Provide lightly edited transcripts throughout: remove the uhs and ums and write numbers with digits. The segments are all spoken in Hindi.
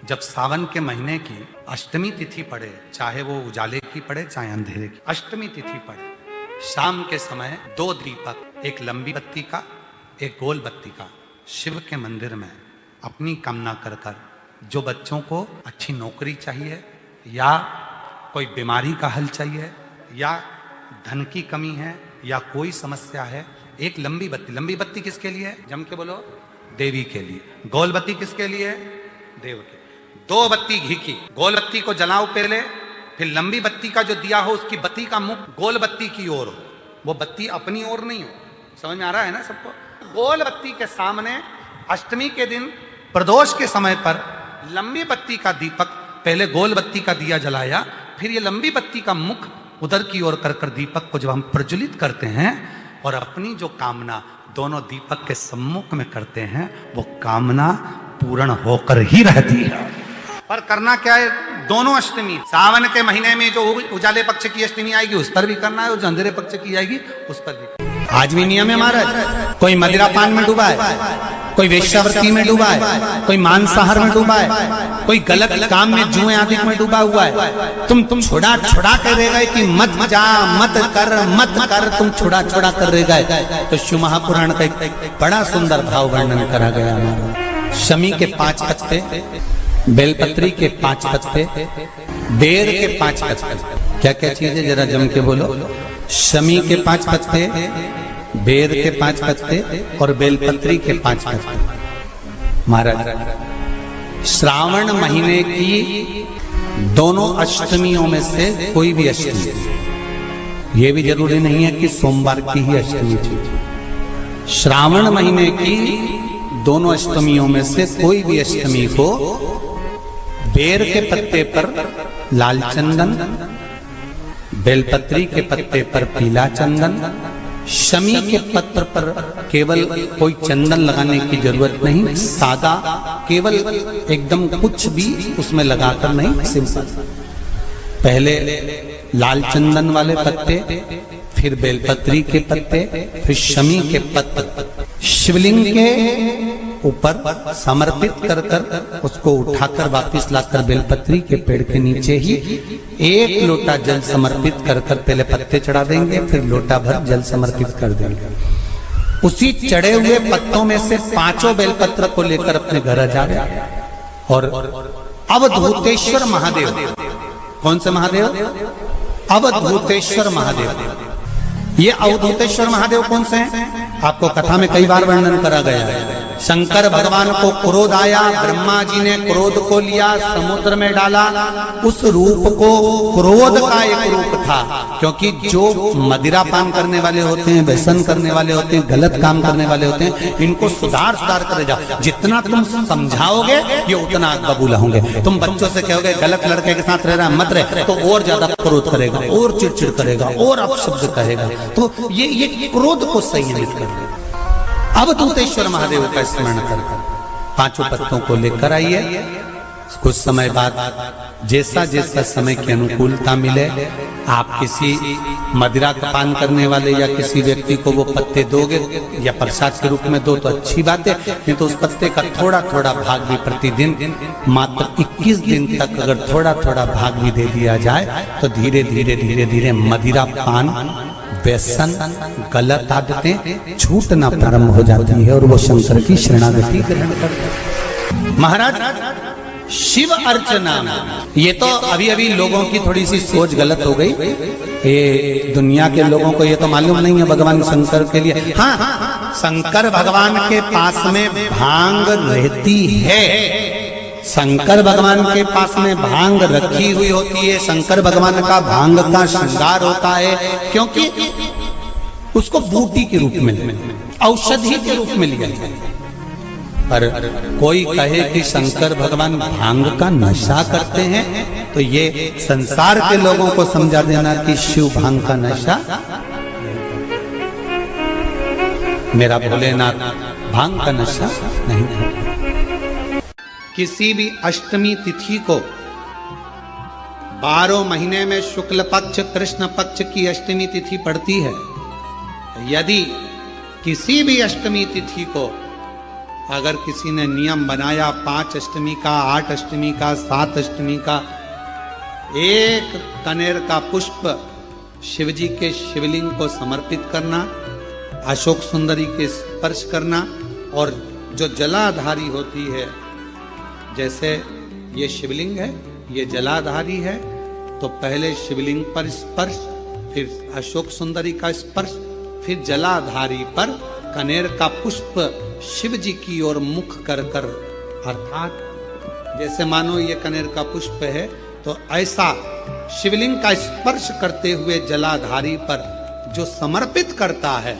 जब सावन के महीने की अष्टमी तिथि पड़े, चाहे वो उजाले की पड़े चाहे अंधेरे की, अष्टमी तिथि पड़े, शाम के समय 2 दीपक, एक लंबी बत्ती का एक गोल बत्ती का, शिव के मंदिर में अपनी कामना कर कर, जो बच्चों को अच्छी नौकरी चाहिए या कोई बीमारी का हल चाहिए या धन की कमी है या कोई समस्या है, एक लंबी बत्ती किसके लिए है? जम के बोलो, देवी के लिए। गोल बत्ती किसके लिए है? देव के। 2 बत्ती घी की, गोल बत्ती को जलाओ पहले, फिर लंबी बत्ती का जो दिया हो उसकी बत्ती का मुख गोल बत्ती की ओर हो, वो बत्ती अपनी ओर नहीं हो। समझ में आ रहा है ना सबको? गोल बत्ती के सामने अष्टमी के दिन प्रदोष के समय पर लंबी बत्ती का दीपक, पहले गोल बत्ती का दिया जलाया, फिर ये लंबी बत्ती का मुख उधर की ओर कर दीपक को जब हम प्रज्वलित करते हैं और अपनी जो कामना दोनों दीपक के सम्मुख में करते हैं, वो कामना पूर्ण होकर ही रहती है। पर करना क्या है? दोनों अष्टमी, सावन के महीने में जो उजाले पक्ष की अष्टमी आएगी उस पर भी करना है और जो अंधेरे पक्ष की आएगी उस पर भी। आज भी नियम है हमारा, कोई मदिरा पान में डूबा है, कोई वेश्यावृत्ति में डूबा है, कोई मांसाहार में डूबा है, कोई गलत काम में जुए आदि में डूबा हुआ है। तुम छुड़ा कर रह गए कि मत जा, मत कर, तुम छुड़ा कर रह गए। तो शिव महापुराण का एक बड़ा सुंदर भाव वर्णन करा गया हमारा। शमी के 5 पत्ते, बेलपत्री के 5 पत्ते, बेर के 5 पत्ते, क्या क्या चीज है जरा जम के बोलो। शमी के 5 पत्ते, बेर के 5 पत्ते और बेलपत्री के 5 पत्ते। महाराज, श्रावण महीने की दोनों अष्टमियों में से कोई भी अष्टमी, ये भी जरूरी नहीं है कि सोमवार की ही अष्टमी थी। श्रावण महीने की दोनों अष्टमियों में से कोई भी अष्टमी को बेर के पत्ते पर लाल चंदन, बेलपत्री के पत्ते पर पीला चंदन, शमी के पत्र पर केवल कोई चंदन लगाने की जरूरत नहीं, सादा, केवल एकदम कुछ भी उसमें लगाकर नहीं, सिंपल। पहले लाल चंदन वाले पत्ते, फिर बेलपत्री के पत्ते, फिर शमी के पत्ते शिवलिंग के ऊपर समर्पित कर कर उसको उठाकर वापस लाकर बेलपत्री के पेड़ के नीचे ही 1 लोटा जल समर्पित कर कर पहले पत्ते चढ़ा देंगे, फिर लोटा भर जल समर्पित कर देंगे। उसी चढ़े हुए पत्तों में से 5 बेलपत्र को लेकर अपने घर आ जाए और अवधूतेश्वर महादेव, कौन से महादेव? अवधूतेश्वर महादेव। ये अवधूतेश्वर महादेव कौन से हैं? आपको कथा में कई बार वर्णन करा गया है। शंकर भगवान को क्रोध आया, ब्रह्मा जी ने क्रोध को लिया, समुद्र में डाला। उस रूप को क्रोध का एक रूप था, क्योंकि जो मदिरा पान करने वाले होते हैं, व्यसन करने वाले होते हैं, गलत काम करने वाले होते हैं, इनको सुधार कर जाओ। जितना तुम समझाओगे ये उतना आग बबूला होंगे। तुम बच्चों से कहोगे गलत लड़के के साथ रह रहा मत रहे, तो और ज्यादा क्रोध करेगा, और चिड़चिड़ करेगा, और अपशब्द कहेगा। तो ये क्रोध को संयमित कर दे। अवधूतेश्वर महादेव का स्मरण कर 5 पत्तों को लेकर आइए। कुछ समय बाद जैसा जैसा समय की अनुकूलता मिले, आप किसी मदिरा का पान करने वाले या किसी व्यक्ति को वो पत्ते दोगे या प्रसाद के रूप में दो तो अच्छी बात है, नहीं तो उस पत्ते का थोड़ा थोड़ा भाग भी प्रतिदिन मात्र 21 दिन तक अगर थोड़ा थोड़ा भाग भी दे दिया जाए तो धीरे धीरे मदिरा पान, व्यसन, गलत आदतें छूटना प्रारंभ हो जाती है और वो शंकर की शरणागति ग्रहण करते हैं। महाराज, शिव अर्चना, ये तो अभी लोगों की थोड़ी सी सोच गलत हो गई। ये दुनिया के लोगों को ये तो मालूम नहीं है भगवान शंकर के लिए। हाँ, शंकर भगवान के पास में भांग रहती है, शंकर भगवान के पास में भांग रखी हुई होती है। शंकर भगवान का भांग का श्रृंगार होता है, क्योंकि उसको बूटी के रूप में, औषधि के रूप में लिया जाए। पर कोई कहे कि शंकर भगवान भांग का नशा करते हैं, तो ये संसार के लोगों को समझा देना कि शिव भांग का नशा, मेरा भोलेनाथ भांग का नशा नहीं करते। किसी भी अष्टमी तिथि को 12 महीने में शुक्ल पक्ष कृष्ण पक्ष की अष्टमी तिथि पड़ती है। यदि किसी भी अष्टमी तिथि को अगर किसी ने नियम बनाया 5 अष्टमी का, 8 अष्टमी का, 7 अष्टमी का, एक कनेर का पुष्प शिवजी के शिवलिंग को समर्पित करना, अशोक सुंदरी के स्पर्श करना, और जो जलाधारी होती है, जैसे ये शिवलिंग है, ये जलाधारी है, तो पहले शिवलिंग पर स्पर्श, फिर अशोक सुंदरी का स्पर्श, फिर जलाधारी पर कनेर का पुष्प शिव जी की ओर मुख कर कर, अर्थात जैसे मानो ये कनेर का पुष्प है, तो ऐसा शिवलिंग का स्पर्श करते हुए जलाधारी पर जो समर्पित करता है,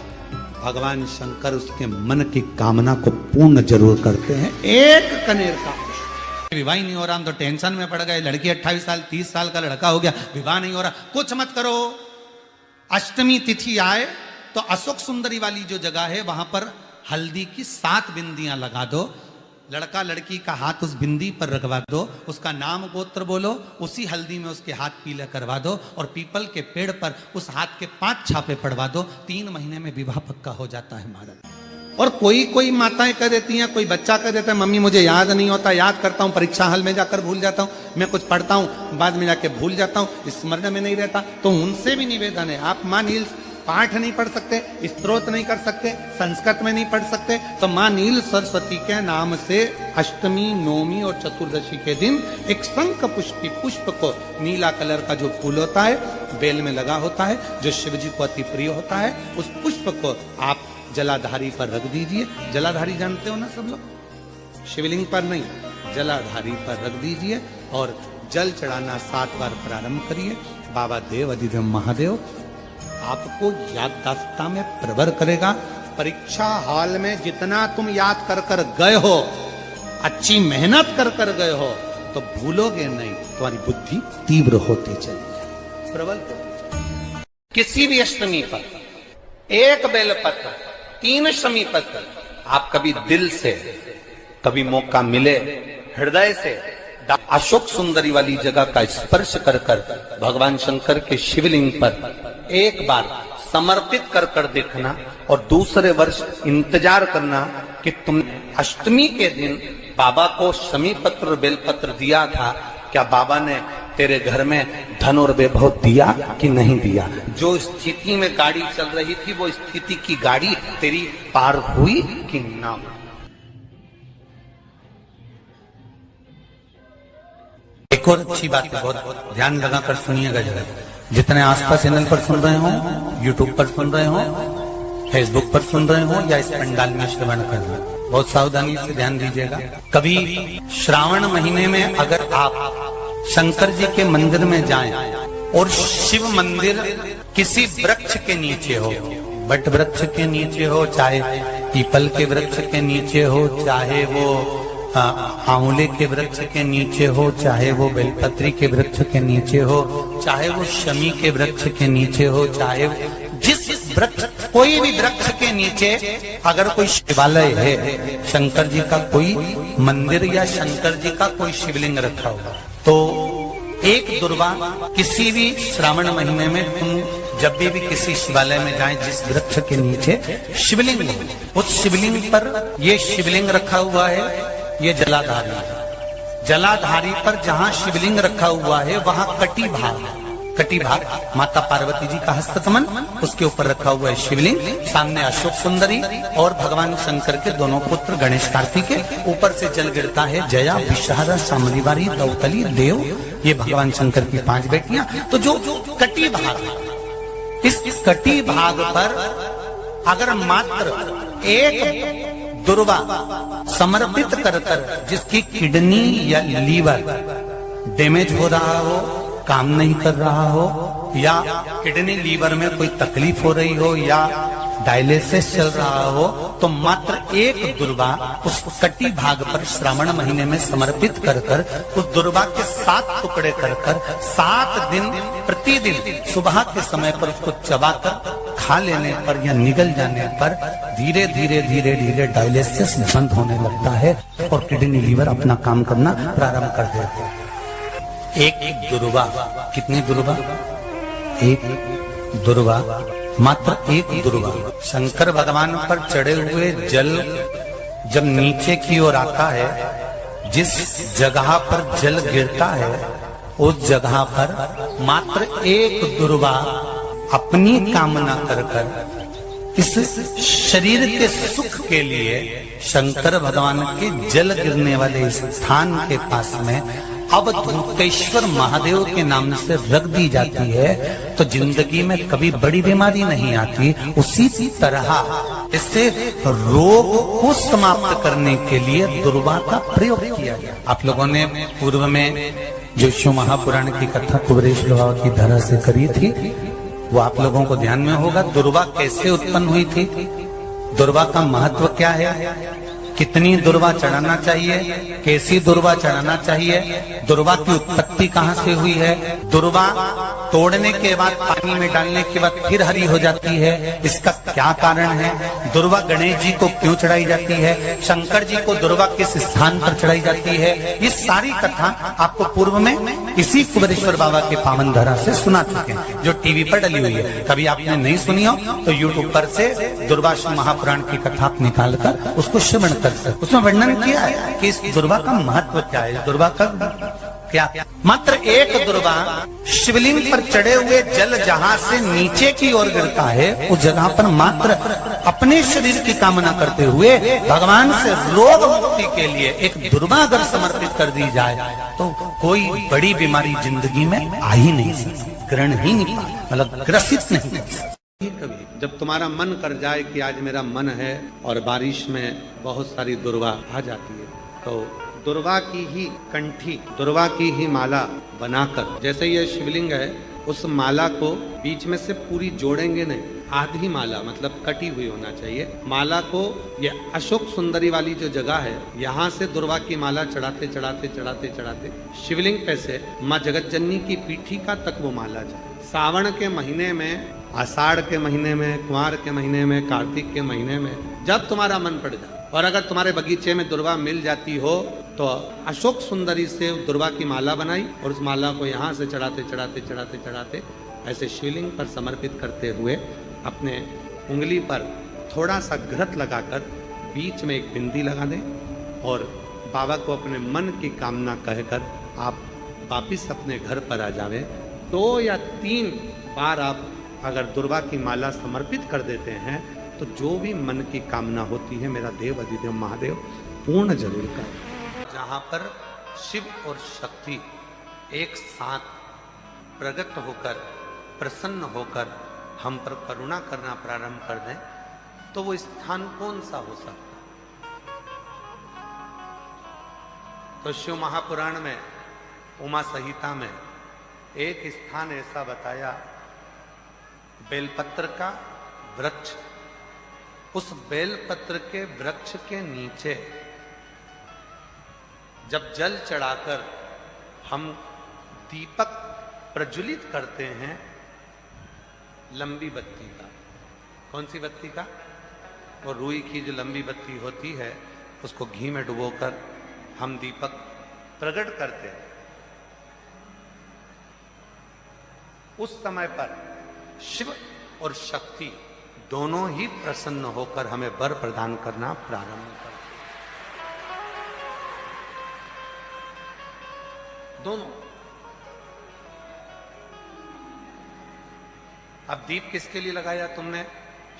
भगवान शंकर उसके मन की कामना को पूर्ण जरूर करते हैं। एक कनेर का पुष्प। विवाह नहीं हो रहा, हम तो टेंशन में पड़ गए, लड़की 28 साल 30 साल का लड़का हो गया, विवाह नहीं हो रहा, कुछ मत करो। अष्टमी तिथि आए तो अशोक सुंदरी वाली जो जगह है वहां पर हल्दी की 7 बिंदियां लगा दो, लड़का लड़की का हाथ उस बिंदी पर रखवा दो, उसका नाम गोत्र बोलो, उसी हल्दी में उसके हाथ पीला करवा दो, और पीपल के पेड़ पर उस हाथ के 5 छापे पड़वा दो। 3 महीने में विवाह पक्का हो जाता है महाराज। और कोई माताएं कह देती हैं, कोई बच्चा कह देता है, मम्मी मुझे याद नहीं होता, याद करता हूं परीक्षा हॉल में जाकर भूल जाता हूं, मैं कुछ पढ़ता हूं बाद में जाके भूल जाता हूं, स्मरण में नहीं रहता। तो उनसे भी निवेदन है, आप मां नील पाठ नहीं पढ़ सकते, स्तोत्र नहीं कर सकते, संस्कृत में नहीं पढ़ सकते, तो मां नील सरस्वती के नाम से अष्टमी, नवमी और चतुर्दशी के दिन एक शंख पुष्पी पुष्प को, नीला कलर का जो फूल होता है, बेल में लगा होता है, जो शिव जी को अति प्रिय होता है, उस पुष्प को आप जलाधारी पर रख दीजिए। जलाधारी जानते हो ना सब लोग, शिवलिंग पर नहीं, जलाधारी पर रख दीजिए और जल चढ़ाना 7 बार प्रारंभ करिए। बाबा देव अधिदेव महादेव आपको याददाश्तता में प्रवर करेगा। परीक्षा हॉल में जितना तुम याद कर कर गए हो, अच्छी मेहनत कर कर गए हो, तो भूलोगे नहीं, तुम्हारी बुद्धि तीव्र होती चलेगी, प्रबल होती चलेगी। किसी भी अष्टमी पर 1 बेलपत्र, 3 शमी पत्र, आप कभी दिल से, कभी मौका मिले हृदय से अशोक सुंदरी वाली जगह का स्पर्श कर कर भगवान शंकर के शिवलिंग पर एक बार समर्पित कर कर देखना, और दूसरे वर्ष इंतजार करना कि तुमने अष्टमी के दिन बाबा को शमी पत्र और बेलपत्र दिया था, क्या बाबा ने तेरे घर में धन और वैभव दिया कि नहीं दिया। जो स्थिति में गाड़ी चल रही थी, वो स्थिति की गाड़ी तेरी पार हुई कि ना। एक और अच्छी बात है, बहुत ध्यान लगाकर सुनिएगा जरा। जितने आस्था चैनल पर सुन रहे हो, यूट्यूब पर सुन रहे हो, फेसबुक पर सुन रहे हो, या इस पंडाल में श्रवण कर रहे हो, बहुत सावधानी से ध्यान दीजिएगा। कभी श्रावण महीने में अगर आप शंकर जी के मंदिर में जाएं और शिव मंदिर किसी वृक्ष के नीचे हो, बट वृक्ष के नीचे हो, चाहे पीपल के वृक्ष के नीचे हो, चाहे वो आंवले के वृक्ष के नीचे हो, चाहे वो बेलपत्री के वृक्ष के नीचे हो, चाहे वो शमी के वृक्ष के नीचे हो, चाहे जिस वृक्ष, कोई भी वृक्ष के नीचे अगर कोई शिवालय है, शंकर जी का कोई मंदिर या शंकर जी का कोई शिवलिंग रखा हुआ, तो एक दुर्वा किसी भी श्रावण महीने में तुम जब भी किसी शिवालय में जाएं, जिस वृक्ष के नीचे शिवलिंग हो, उस शिवलिंग पर ये शिवलिंग रखा हुआ है, ये जलाधारी है। जलाधारी पर जहां शिवलिंग रखा हुआ है वहां कटी भाग माता पार्वती जी का हस्तकमल, उसके ऊपर रखा हुआ है शिवलिंग, सामने अशोक सुंदरी और भगवान शंकर के दोनों पुत्र गणेश कार्तिके, ऊपर से जल गिरता है जया, विषहारा, सामरीवारी, दौतली, देव, ये भगवान शंकर की 5 बेटियां। तो जो कटी भाग, इस कटी भाग पर अगर मात्र एक दुर्वा समर्पित कर कर, जिसकी किडनी या लीवर डैमेज हो रहा हो, काम नहीं कर रहा हो, या किडनी लीवर में कोई तकलीफ हो रही हो, या डायलिसिस चल रहा हो, तो मात्र एक दुर्वा उस कटी भाग पर श्रावण महीने में समर्पित कर कर, उस दुर्वा के 7 टुकड़े कर कर 7 दिन प्रतिदिन सुबह के समय पर उसको चबाकर खा लेने पर या निगल जाने पर धीरे धीरे धीरे धीरे डायलिसिस बंद होने लगता है और किडनी लीवर अपना काम करना प्रारंभ कर देता है। एक दुर्वा, कितनी दुर्वा? एक दुर्वा, मात्र एक दुर्वा। शंकर भगवान पर चढ़े हुए जल जब नीचे की ओर आता है, जिस जगह पर जल गिरता है उस जगह पर मात्र एक दुर्वा अपनी कामना कर इस शरीर के सुख के लिए शंकर भगवान के जल गिरने वाले स्थान के पास में अवधूतेश्वर महादेव के नाम से रख दी जाती है, तो जिंदगी में कभी बड़ी बीमारी नहीं आती। उसी तरह इससे रोग को समाप्त करने के लिए दुर्वा का प्रयोग किया गया। आप लोगों ने पूर्व में जो शिव महापुराण की कथा कुबेरेश्वर बाबा की धरा से करी थी, वो आप लोगों को ध्यान में होगा। दुर्वा कैसे उत्पन्न हुई थी, दुर्वा का महत्व क्या है, कितनी दुर्वा चढ़ाना चाहिए, कैसी दुर्वा चढ़ाना चाहिए, दुर्वा की उत्पत्ति कहाँ से हुई है, दुर्वा तोड़ने के बाद पानी में डालने के बाद फिर हरी हो जाती है, इसका क्या कारण है, दुर्वा गणेश जी को क्यों चढ़ाई जाती है, शंकर जी को दुर्वा किस स्थान पर चढ़ाई जाती है, ये सारी कथा आपको पूर्व में इसी कुबेरेश्वर बाबा के पावन धरा से सुना चुके हैं, जो टीवी पर डली हुई है। कभी आपने नहीं सुनी हो तो यूट्यूब पर से दुर्वा शिव महापुराण की कथा आप निकाल कर उसको श्रवण कर सकते। उसमें वर्णन किया है कि इस दुर्वा का महत्व क्या है, दुर्वा का क्या। मात्र एक दुर्वा शिवलिंग पर चढ़े हुए जल जहां से नीचे की ओर गिरता है, उस जगह पर मात्र अपने शरीर की कामना करते हुए भगवान से रोग मुक्ति के लिए एक दुर्वा अगर समर्पित कर दी जाए तो कोई बड़ी बीमारी जिंदगी में आ ही नहीं सकती, ग्रहण ही नहीं पाती, मतलब ग्रसित नहीं कर सकती। कभी जब तुम्हारा मन कर जाए कि आज मेरा मन है और बारिश में बहुत सारी दुर्वा आ जाती है, तो दुर्वा की ही कंठी, दुर्वा की ही माला बनाकर, जैसे ये शिवलिंग है उस माला को बीच में से पूरी जोड़ेंगे नहीं, आधी माला मतलब कटी हुई होना चाहिए। माला को ये अशोक सुंदरी वाली जो जगह है, यहाँ से दुर्वा की माला चढ़ाते चढ़ाते चढ़ाते चढ़ाते शिवलिंग पे से माँ जगतजननी की पीठिका तक वो माला जाए। सावन के महीने में, आषाढ़ के महीने में, कुंवार के महीने में, कार्तिक के महीने में, जब तुम्हारा मन पड़ जाए और अगर तुम्हारे बगीचे में दुर्वा मिल जाती हो तो अशोक सुंदरी से दुर्वा की माला बनाई और उस माला को यहाँ से चढ़ाते चढ़ाते चढ़ाते चढ़ाते ऐसे शिवलिंग पर समर्पित करते हुए अपने उंगली पर थोड़ा सा घृत लगाकर बीच में एक बिंदी लगा दें और बाबा को अपने मन की कामना कहकर आप वापिस अपने घर पर आ जावे। 2 या 3 बार आप अगर दुर्वा की माला समर्पित कर देते हैं तो जो भी मन की कामना होती है मेरा देव अधिदेव महादेव पूर्ण जरूर कर। जहाँ पर शिव और शक्ति एक साथ प्रकट होकर प्रसन्न होकर हम पर करुणा करना प्रारंभ कर दें तो वो स्थान कौन सा हो सकता। तो शिव महापुराण में उमा संहिता में एक स्थान ऐसा बताया, बेलपत्र का वृक्ष, उस बेलपत्र के वृक्ष के नीचे जब जल चढ़ाकर हम दीपक प्रज्वलित करते हैं लंबी बत्ती का, कौन सी बत्ती का, वो रुई की जो लंबी बत्ती होती है उसको घी में डुबोकर हम दीपक प्रकट करते हैं, उस समय पर शिव और शक्ति दोनों ही प्रसन्न होकर हमें वर प्रदान करना प्रारंभ करते, दोनों। अब दीप किसके लिए लगाया तुमने?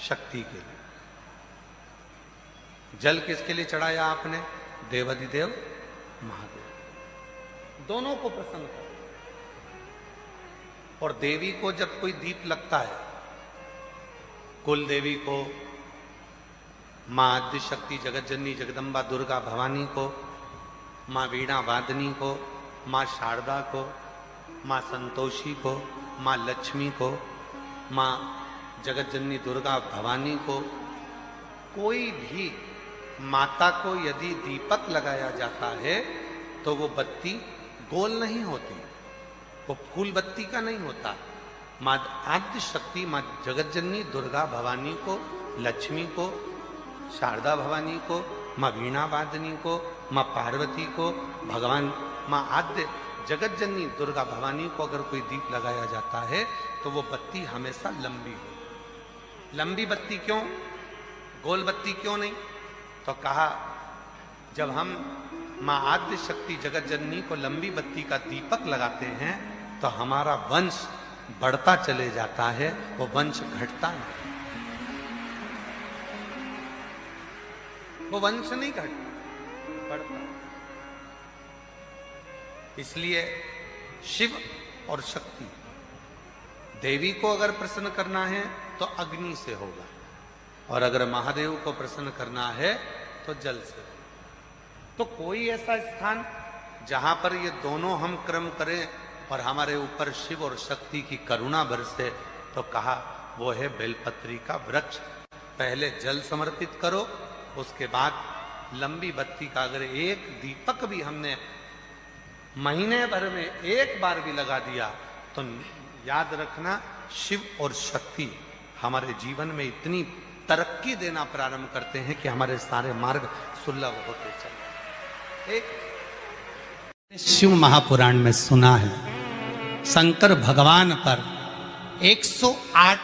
शक्ति के लिए। जल किसके लिए चढ़ाया आपने? देवाधिदेव महादेव। दोनों को प्रसन्न कर। और देवी को जब कोई दीप लगता है, कुल देवी को, मां आद्य शक्ति जगतजननी जगदम्बा दुर्गा भवानी को, मां वीणा वादनी को, मां शारदा को, मां संतोषी को, मां लक्ष्मी को, मां जगतजननी दुर्गा भवानी को, कोई भी माता को यदि दीपक लगाया जाता है तो वो बत्ती गोल नहीं होती, वो फूल बत्ती का नहीं होता। मां आद्य शक्ति मां जगतजननी दुर्गा भवानी को, लक्ष्मी को, शारदा भवानी को, मां वीणा वादनी को, मां पार्वती को, भगवान मां आद्य जगतजननी दुर्गा भवानी को अगर कोई दीप लगाया जाता है तो वो बत्ती हमेशा लंबी हो। लंबी बत्ती क्यों, गोल बत्ती क्यों नहीं? तो कहा जब हम माँ आद्य शक्ति जगत जननी को लंबी बत्ती का दीपक लगाते हैं तो हमारा वंश बढ़ता चले जाता है, वो वंश घटता नहीं, वो वंश नहीं घटता, बढ़ता। इसलिए शिव और शक्ति, देवी को अगर प्रसन्न करना है तो अग्नि से होगा, और अगर महादेव को प्रसन्न करना है तो जल से होगा। तो कोई ऐसा स्थान जहां पर ये दोनों हम क्रम करें और हमारे ऊपर शिव और शक्ति की करुणा बरसे, तो कहा वो है बेलपत्री का वृक्ष। पहले जल समर्पित करो, उसके बाद लंबी बत्ती का अगर एक दीपक भी हमने महीने भर में एक बार भी लगा दिया तो याद रखना शिव और शक्ति हमारे जीवन में इतनी तरक्की देना प्रारंभ करते हैं कि हमारे सारे मार्ग सुलभ होते चले। एक शिव महापुराण में सुना है शंकर भगवान पर 108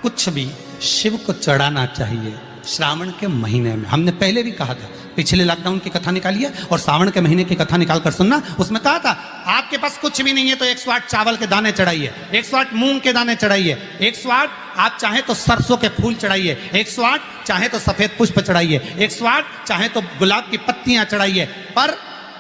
कुछ भी शिव को चढ़ाना चाहिए श्रावण के महीने में। हमने पहले भी कहा था, पिछले लॉकडाउन की कथा निकाली है और सावन के महीने की कथा निकाल कर सुनना। उसमें कहा था आपके पास कुछ भी नहीं है तो 108 चावल के दाने चढ़ाइए, 108 मूंग के दाने चढ़ाइए, 108 आप चाहे तो सरसों के फूल चढ़ाइए, 108 चाहे तो सफेद पुष्प चढ़ाइए, 108 चाहे तो गुलाब की पत्तियां चढ़ाइए। पर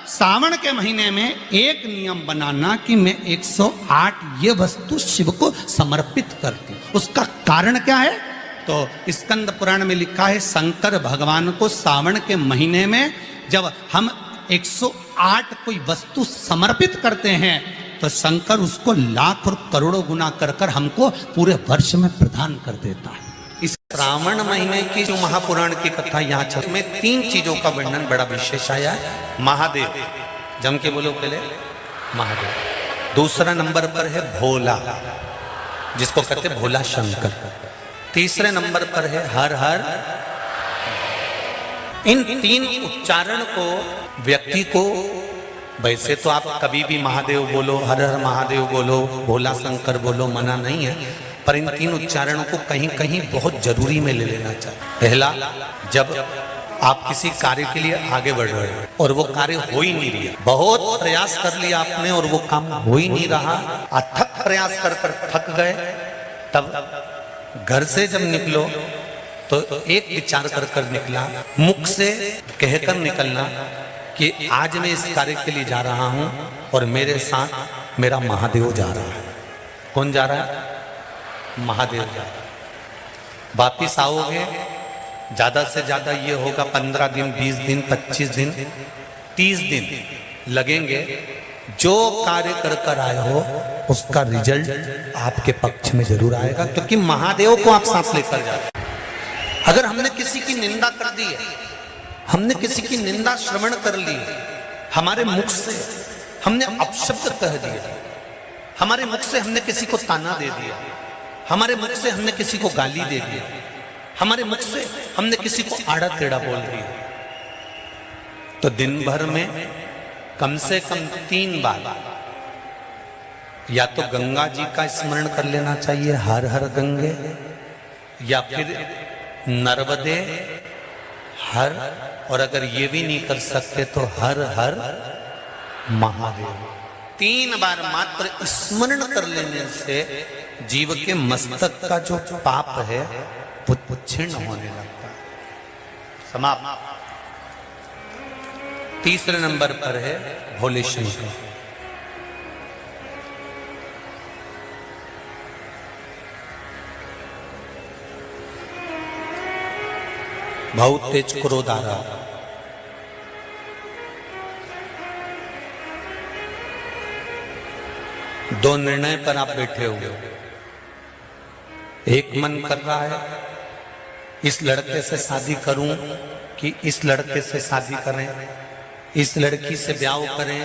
सावन के महीने में एक नियम बनाना कि मैं 108 ये वस्तु शिव को समर्पित करती हूं। उसका कारण क्या है? तो स्कंद पुराण में लिखा है शंकर भगवान को सावन के महीने में जब हम 108 कोई वस्तु समर्पित करते हैं तो शंकर उसको लाख और करोड़ों गुना कर कर हमको पूरे वर्ष में प्रदान कर देता है। इस श्रावण महीने की जो महापुराण की कथा यहाँ चल में 3 चीजों का वर्णन बड़ा विशेष आया है। महादेव, जम के बोलो पहले महादेव। दूसरा नंबर पर है भोला, जिसको कहते भोला शंकर। तीसरे नंबर पर है हर हर। इन 3 उच्चारण को व्यक्ति को, वैसे तो आप कभी भी महादेव बोलो, हर हर महादेव बोलो, भोला शंकर बोलो, मना नहीं है, पर इन 3 उच्चारणों को कहीं कहीं बहुत जरूरी में ले लेना चाहिए। पहला, जब आप किसी कार्य के लिए आगे बढ़ रहे हो और वो कार्य हो ही नहीं रहा, बहुत प्रयास कर लिया आपने और वो काम हो ही नहीं रहा, अथक प्रयास कर कर थक गए, तब घर से जब निकलो तो एक विचार कर कर निकला, मुख से कहकर निकलना कि आज मैं इस कार्य के लिए जा रहा हूं और मेरे साथ मेरा महादेव जा रहा है। कौन जा रहा है? महादेव जा रहा है। वापिस आओगे, ज्यादा से ज्यादा ये होगा 15 दिन, 20 दिन, 25 दिन, 30 दिन लगेंगे। जो कार्य कर कर आए हो उसका रिजल्ट आपके पक्ष में जरूर आएगा, क्योंकि महादेव को आप साथ लेकर जा रहे हैं। अगर हमने किसी की निंदा कर दी है, हमने किसी की निंदा श्रवण कर ली, हमारे मुख से हमने अपशब्द कह दिया, हमारे मुख से हमने किसी को ताना दे दिया, हमारे मुख से हमने किसी को गाली दे दिया, हमारे मुख से हमने किसी को आड़ा टेढ़ा बोल दिया, तो दिन भर में कम से कम 3 बार या तो गंगा जी का स्मरण कर लेना चाहिए, हर हर गंगे, या फिर नर्मदे हर, और अगर ये भी नहीं कर सकते तो हर हर महादेव। 3 बार मात्र स्मरण कर लेने से जीव के मस्तक का जो पाप है वो क्षीण होने लगता है। समाप्त। तीसरे नंबर पर है भोले शंकर। बहुत तेज क्रोध आ रहा, दो निर्णय पर आप बैठे हुए, एक मन कर रहा है इस लड़के से शादी करूं कि इस लड़के से शादी करें, इस लड़की से ब्याह करें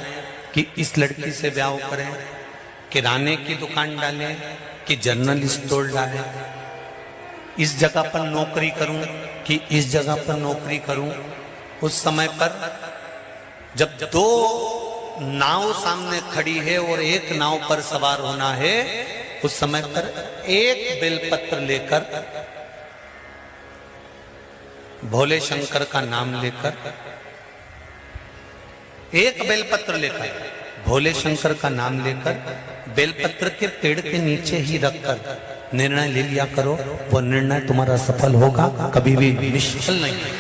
कि इस लड़की से ब्याह करें, किराने की दुकान डालें कि जनरल स्टोर डालें, इस जगह पर नौकरी करूं कि इस जगह पर नौकरी करूं। उस समय पर जब 2 नाव सामने खड़ी है और एक नाव पर सवार होना है, उस समय पर एक बेलपत्र लेकर भोले शंकर का नाम लेकर एक बेलपत्र लेकर, भोले शंकर का नाम लेकर बेलपत्र के पेड़ के नीचे ही रखकर निर्णय ले लिया करो, वो निर्णय तुम्हारा सफल होगा, कभी भी निष्फल नहीं।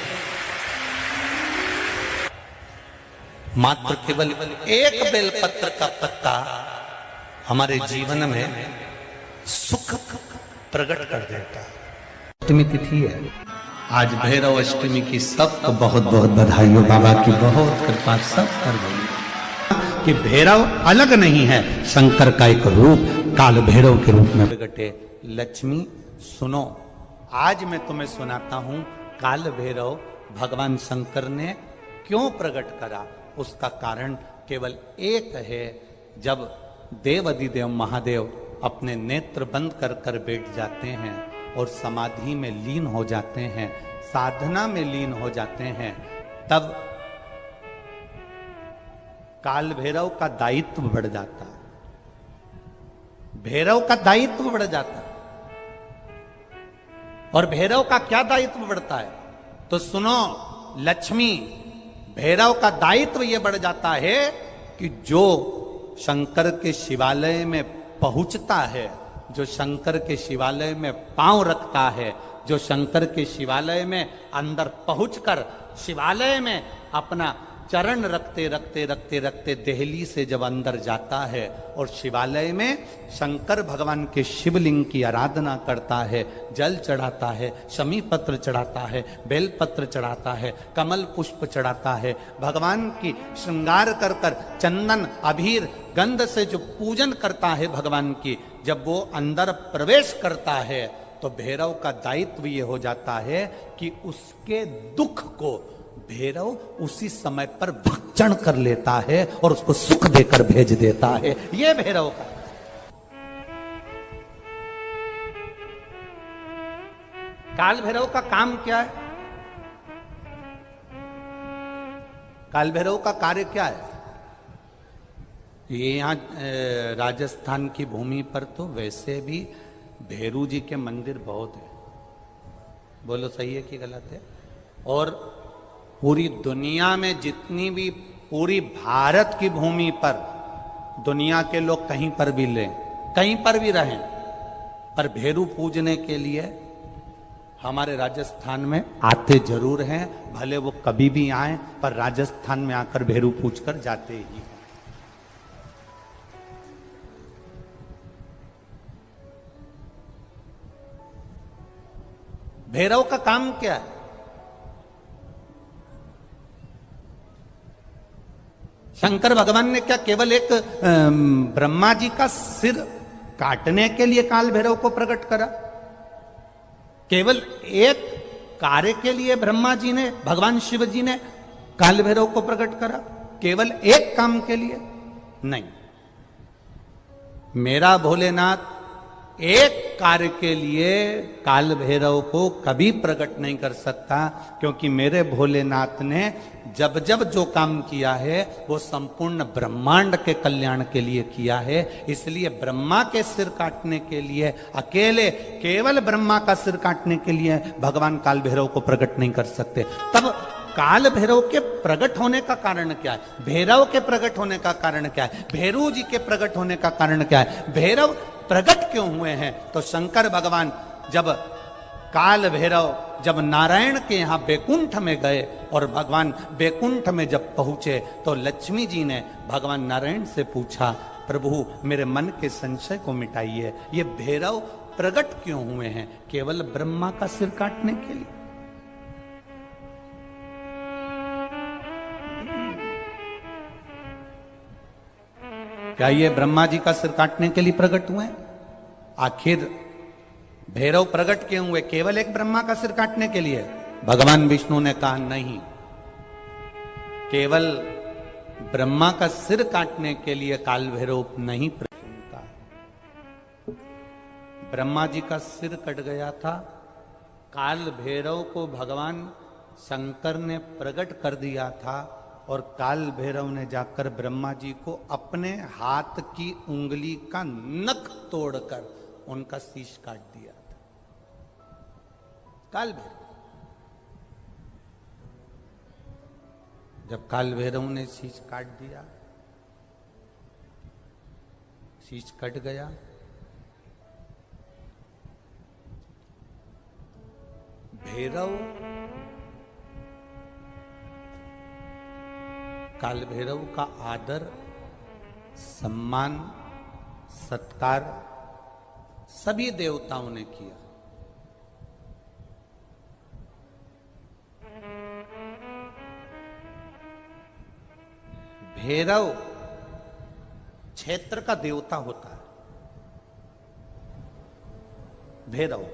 मात्र केवल एक बेलपत्र का पत्ता हमारे जीवन में सुख प्रकट कर देता है। अष्टमी तिथि है आज, भैरव अष्टमी की सबको बहुत बहुत बधाई हो। बाबा की बहुत कृपा सब कर गई कि भैरव अलग नहीं है, शंकर का एक रूप काल भैरव के रूप में प्रकटे। लक्ष्मी सुनो, आज मैं तुम्हें सुनाता हूं काल भैरव भगवान शंकर ने क्यों प्रकट करा। उसका कारण केवल एक है। जब देव अधिदेव महादेव अपने नेत्र बंद कर कर बैठ जाते हैं और समाधि में लीन हो जाते हैं, साधना में लीन हो जाते हैं, तब काल भैरव का दायित्व बढ़ जाता है। भैरव का दायित्व बढ़ जाता है। और भैरव का क्या दायित्व बढ़ता है तो सुनो, लक्ष्मी भैरव का दायित्व यह बढ़ जाता है कि जो शंकर के शिवालय में पहुंचता है, जो शंकर के शिवालय में पांव रखता है, जो शंकर के शिवालय में अंदर पहुंचकर शिवालय में अपना चरण रखते रखते रखते रखते देहली से जब अंदर जाता है और शिवालय में शंकर भगवान के शिवलिंग की आराधना करता है, जल चढ़ाता है, शमी पत्र चढ़ाता है, बेल पत्र चढ़ाता है, कमल पुष्प चढ़ाता है, भगवान की श्रृंगार कर कर चंदन अबीर गंध से जो पूजन करता है भगवान की, जब वो अंदर प्रवेश करता है तो भैरव का दायित्व ये हो जाता है कि उसके दुख को भैरव उसी समय पर भक्षण कर लेता है और उसको सुख देकर भेज देता है। ये भैरव का काल भैरव का काम क्या है? काल भैरव का कार्य क्या है? ये यहां राजस्थान की भूमि पर तो वैसे भी भैरू जी के मंदिर बहुत है। बोलो सही है कि गलत है? और पूरी दुनिया में जितनी भी, पूरी भारत की भूमि पर दुनिया के लोग कहीं पर भी लें, कहीं पर भी रहें, पर भैरू पूजने के लिए हमारे राजस्थान में आते जरूर हैं। भले वो कभी भी आए, पर राजस्थान में आकर भैरू पूज कर जाते ही। भैरव का काम क्या है? शंकर भगवान ने क्या केवल एक ब्रह्मा जी का सिर काटने के लिए काल भैरव को प्रकट करा? केवल एक कार्य के लिए ब्रह्मा जी ने, भगवान शिव जी ने काल भैरव को प्रकट करा? केवल एक काम के लिए नहीं। मेरा भोलेनाथ एक कार्य के लिए काल भैरव को कभी प्रकट नहीं कर सकता, क्योंकि मेरे भोलेनाथ ने जब जब जो काम किया है वो संपूर्ण ब्रह्मांड के कल्याण के लिए किया है। इसलिए ब्रह्मा के सिर काटने के लिए, अकेले केवल ब्रह्मा का सिर काटने के लिए भगवान काल भैरव को प्रकट नहीं कर सकते। तब काल भैरव के प्रकट होने का कारण क्या है? भैरव के प्रकट होने का कारण क्या है? भैरू जी के प्रकट होने का कारण क्या है? भैरव प्रकट क्यों हुए हैं? तो शंकर भगवान जब काल भैरव जब नारायण के यहां बैकुंठ में गए और भगवान बैकुंठ में जब पहुंचे तो लक्ष्मी जी ने भगवान नारायण से पूछा, प्रभु मेरे मन के संशय को मिटाइए, ये भैरव प्रकट क्यों हुए हैं? केवल ब्रह्मा का सिर काटने के लिए? क्या ये ब्रह्मा जी का सिर काटने के लिए प्रकट हुए? आखिर भैरव प्रकट क्यों हुए? केवल एक ब्रह्मा का सिर काटने के लिए? भगवान विष्णु ने कहा नहीं, केवल ब्रह्मा का सिर काटने के लिए काल भैरव नहीं प्रकट हुआ। ब्रह्मा जी का सिर कट गया था, काल भैरव को भगवान शंकर ने प्रकट कर दिया था और काल भैरव ने जाकर ब्रह्मा जी को अपने हाथ की उंगली का नख तोड़कर उनका शीश काट दिया था। काल भैरव जब काल भैरव ने शीश काट दिया, शीश कट गया, भैरव काल भैरव का आदर, सम्मान, सत्कार सभी देवताओं ने किया। भैरव क्षेत्र का देवता होता है। भैरव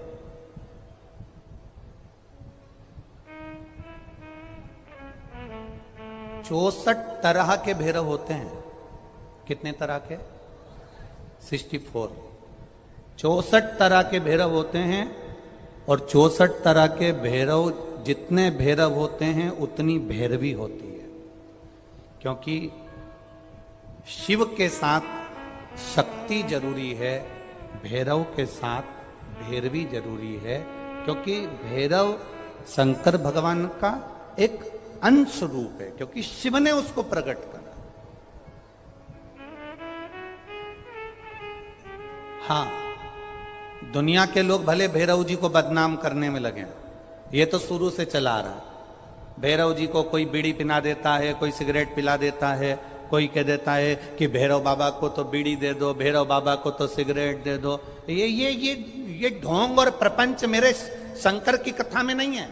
चौसठ तरह के भैरव होते हैं। कितने तरह के? 64। 64 तरह के भैरव होते हैं। और 64 तरह के भैरव, जितने भैरव होते हैं उतनी भैरवी होती है, क्योंकि शिव के साथ शक्ति जरूरी है, भैरव के साथ भैरवी जरूरी है, क्योंकि भैरव शंकर भगवान का एक अंश रूप है, क्योंकि शिव ने उसको प्रकट करा। हाँ, दुनिया के लोग भले भैरव जी को बदनाम करने में लगे, ये तो शुरू से चला आ रहा है। भैरव जी को कोई बीड़ी पिला देता है, कोई सिगरेट पिला देता है, कोई कह देता है कि भैरव बाबा को तो बीड़ी दे दो, भैरव बाबा को तो सिगरेट दे दो। ये ढोंग और प्रपंच मेरे शंकर की कथा में नहीं है।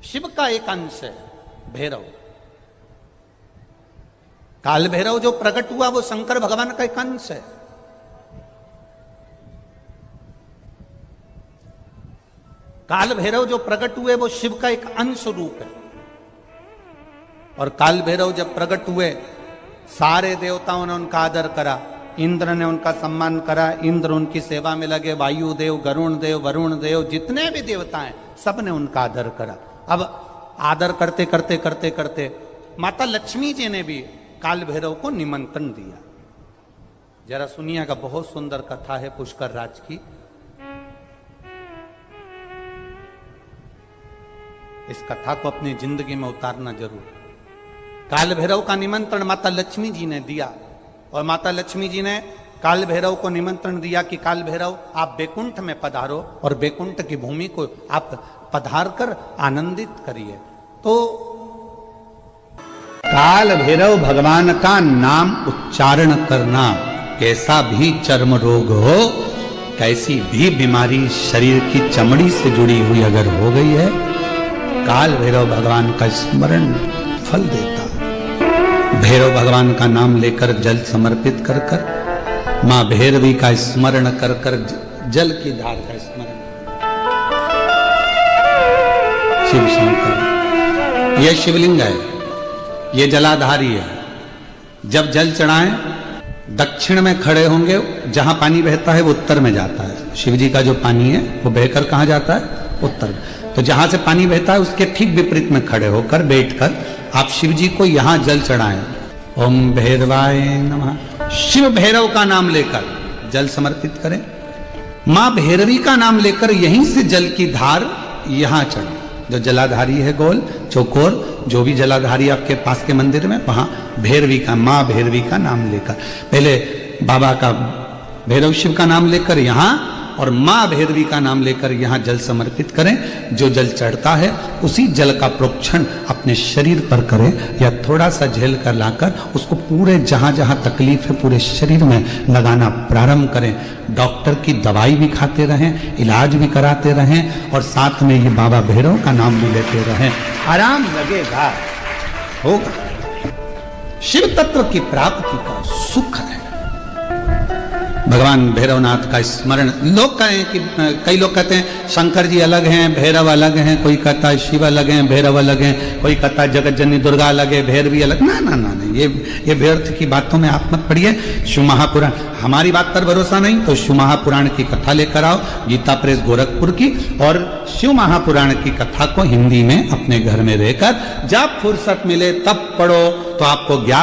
शिव का एक अंश है भैरव। काल भैरव जो प्रकट हुआ वो शंकर भगवान का एक अंश है। काल भैरव जो प्रकट हुए वो शिव का एक अंश रूप है। और काल भैरव जब प्रकट हुए, सारे देवताओं ने उनका आदर करा, इंद्र ने उनका सम्मान करा, इंद्र उनकी सेवा में लगे, वायुदेव, गरुण देव, वरुण देव, जितने भी देवता हैं सब ने उनका आदर करा। अब आदर करते करते करते करते माता लक्ष्मी जी ने भी काल भैरव को निमंत्रण दिया। जरा सुनिएगा, बहुत सुंदर कथा है पुष्कर राज की। इस कथा को अपनी जिंदगी में उतारना जरूर। काल भैरव का निमंत्रण माता लक्ष्मी जी ने दिया, और माता लक्ष्मी जी ने काल भैरव को निमंत्रण दिया कि काल भैरव आप बैकुंठ में पधारो और बैकुंठ की भूमि को आप पधार कर आनंदित करिए। तो काल भैरव भगवान का नाम उच्चारण करना, कैसा भी चर्म रोग हो, कैसी भी बीमारी शरीर की चमड़ी से जुड़ी हुई अगर हो गई है, काल भैरव भगवान का स्मरण फल देता। भैरव भगवान का नाम लेकर जल समर्पित कर कर, मां भैरवी का स्मरण कर कर जल की धार का स्मरण। शिव शंकर, यह शिवलिंग है, ये जलाधारी है। जब जल चढ़ाएं, दक्षिण में खड़े होंगे, जहां पानी बहता है वो उत्तर में जाता है। शिव जी का जो पानी है वो बहकर कहां जाता है? उत्तर में। तो जहां से पानी बहता है उसके ठीक विपरीत में खड़े होकर, बैठकर आप शिव जी को यहां जल चढ़ाएं। ओम भैरवाय नमः। शिव भैरव का नाम लेकर जल समर्पित करें। मां भैरवी का नाम लेकर यहीं से जल की धार यहां चढ़े। जो जलाधारी है गोल चौकोर, जो भी जलाधारी आपके पास के मंदिर में, वहां भैरवी का, मां भैरवी का नाम लेकर, पहले बाबा का भैरव शिव का नाम लेकर यहां, और मां भैरवी का नाम लेकर यहां जल समर्पित करें। जो जल चढ़ता है उसी जल का प्रोक्षण अपने शरीर पर करें, या थोड़ा सा झेल कर लाकर उसको पूरे जहां जहां तकलीफ है पूरे शरीर में लगाना प्रारंभ करें। डॉक्टर की दवाई भी खाते रहें, इलाज भी कराते रहें, और साथ में ये बाबा भैरव का नाम भी लेते रहें। आराम लगेगा, होगा। शिव तत्व की प्राप्ति का सुख है। भगवान भैरवनाथ का स्मरण। लोग कहें कि कई लोग कहते हैं शंकर जी अलग हैं, भैरव अलग हैं, कोई कहता है शिव अलग हैं, भैरव अलग हैं, कोई कहता है जगत जननी दुर्गा अलग है, भैरवी अलग। ना ना ना, ये व्यर्थ की बातों में आप मत पड़िए। शिव महापुराण, हमारी बात पर भरोसा नहीं तो शिव महापुराण की कथा लेकर आओ, गीता प्रेस गोरखपुर की, और शिव महापुराण की कथा को हिंदी में अपने घर में रहकर जब फुर्सत मिले तब पढ़ो, तो आपको ज्ञात